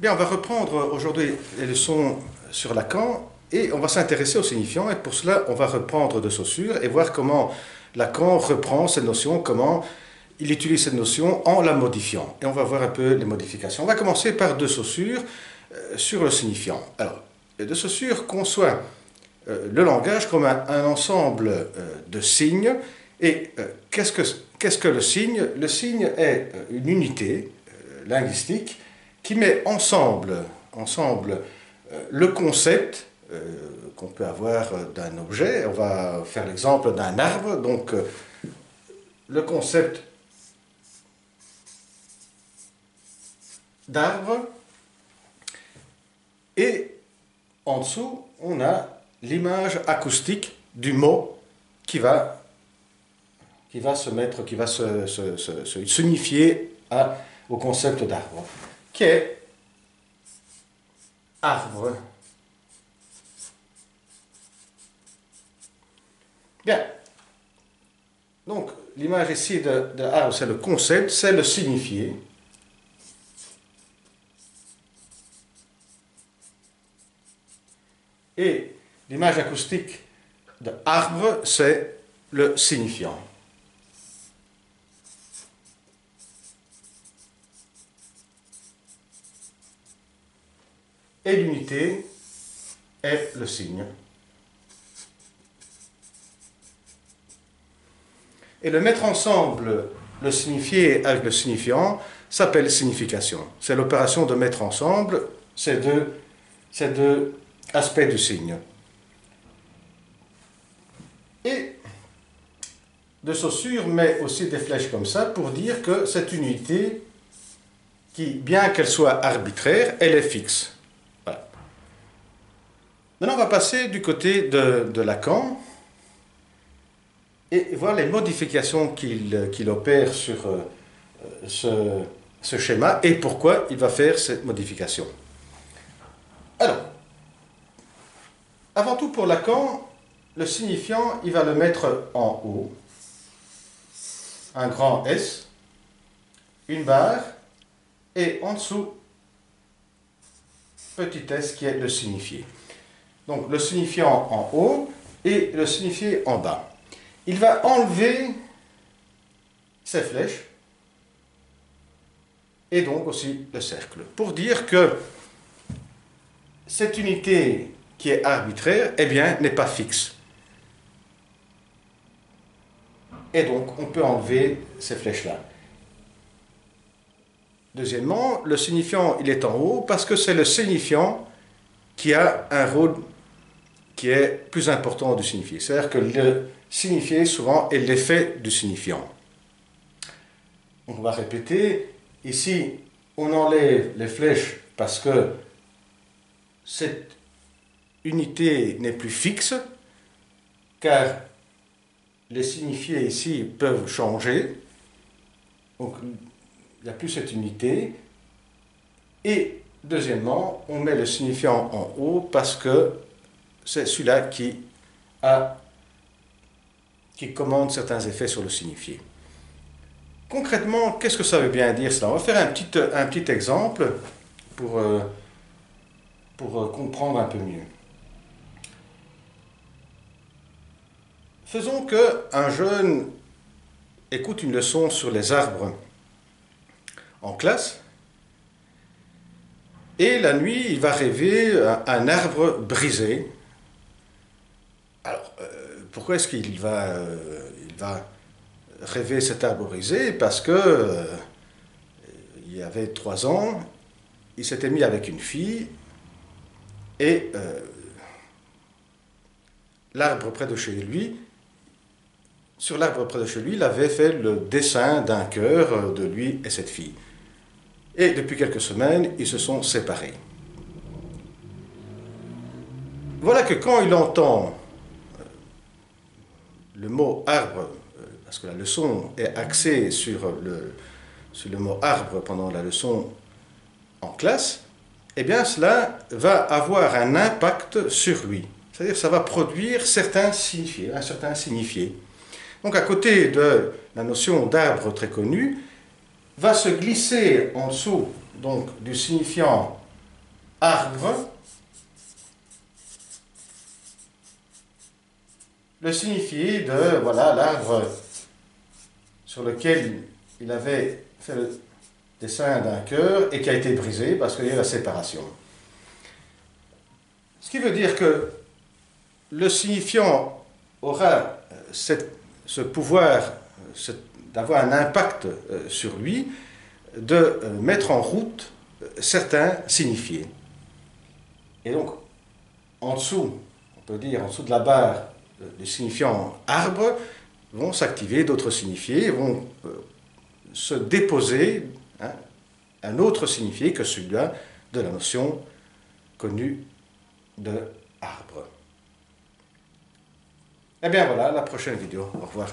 Bien, on va reprendre aujourd'hui les leçons sur Lacan et on va s'intéresser aux signifiants. Et pour cela, on va reprendre de Saussure et voir comment Lacan reprend cette notion, comment il utilise cette notion en la modifiant. Et on va voir un peu les modifications. On va commencer par de Saussure sur le signifiant. Alors, de Saussure conçoit le langage comme un ensemble de signes. Et qu'est-ce que le signe? Le signe est une unité linguistique qui met ensemble le concept qu'on peut avoir d'un objet. On va faire l'exemple d'un arbre. Donc, le concept d'arbre. Et en dessous, on a l'image acoustique du mot qui va se signifier au concept d'arbre, qui est arbre. Bien. Donc, l'image ici de arbre, c'est le concept, c'est le signifié. Et l'image acoustique de arbre, c'est le signifiant. Et l'unité est le signe. Et le mettre ensemble, le signifié avec le signifiant, s'appelle signification. C'est l'opération de mettre ensemble ces deux aspects du signe. Et de Saussure met aussi des flèches comme ça pour dire que cette unité, qui, bien qu'elle soit arbitraire, elle est fixe. Voilà. Maintenant, on va passer du côté de Lacan et voir les modifications qu'il opère sur ce schéma et pourquoi il va faire cette modification. Alors, avant tout pour Lacan, le signifiant, il va le mettre en haut, un grand S, une barre, et en dessous, petit s qui est le signifié. Donc le signifiant en haut et le signifié en bas. Il va enlever ces flèches et donc aussi le cercle pour dire que cette unité qui est arbitraire, eh bien, n'est pas fixe. Et donc on peut enlever ces flèches-là. Deuxièmement, le signifiant, il est en haut parce que c'est le signifiant qui a un rôle qui est plus important du signifié. C'est-à-dire que le signifié, souvent, est l'effet du signifiant. On va répéter. Ici, on enlève les flèches parce que cette unité n'est plus fixe, car les signifiés ici peuvent changer. Donc, il n'y a plus cette unité. Et deuxièmement, on met le signifiant en haut parce que c'est celui-là qui commande certains effets sur le signifié. Concrètement, qu'est-ce que ça veut bien dire cela? On va faire un petit exemple pour comprendre un peu mieux. Faisons qu'un jeune écoute une leçon sur les arbres en classe, et la nuit, il va rêver un arbre brisé. Alors, pourquoi est-ce qu'il va rêver cet arbre brisé? Parce que il y avait 3 ans, il s'était mis avec une fille, et l'arbre près de chez lui, sur l'arbre près de chez lui, il avait fait le dessin d'un cœur de lui et cette fille. Et depuis quelques semaines, ils se sont séparés. Voilà que quand il entend le mot arbre, parce que la leçon est axée sur le mot arbre pendant la leçon en classe, eh bien cela va avoir un impact sur lui. C'est-à-dire que ça va produire certains signifiés, un certain signifié. Donc à côté de la notion d'arbre très connue, va se glisser en dessous donc, du signifiant arbre, le signifié de, voilà, l'arbre sur lequel il avait fait le dessin d'un cœur et qui a été brisé parce qu'il y a eu la séparation. Ce qui veut dire que le signifiant aura ce pouvoir d'avoir un impact sur lui, de mettre en route certains signifiés. Et donc, en dessous, on peut dire en dessous de la barre du signifiant arbre, vont s'activer d'autres signifiés, vont se déposer un autre signifié que celui-là de la notion connue de arbre. Eh bien voilà, la prochaine vidéo. Au revoir.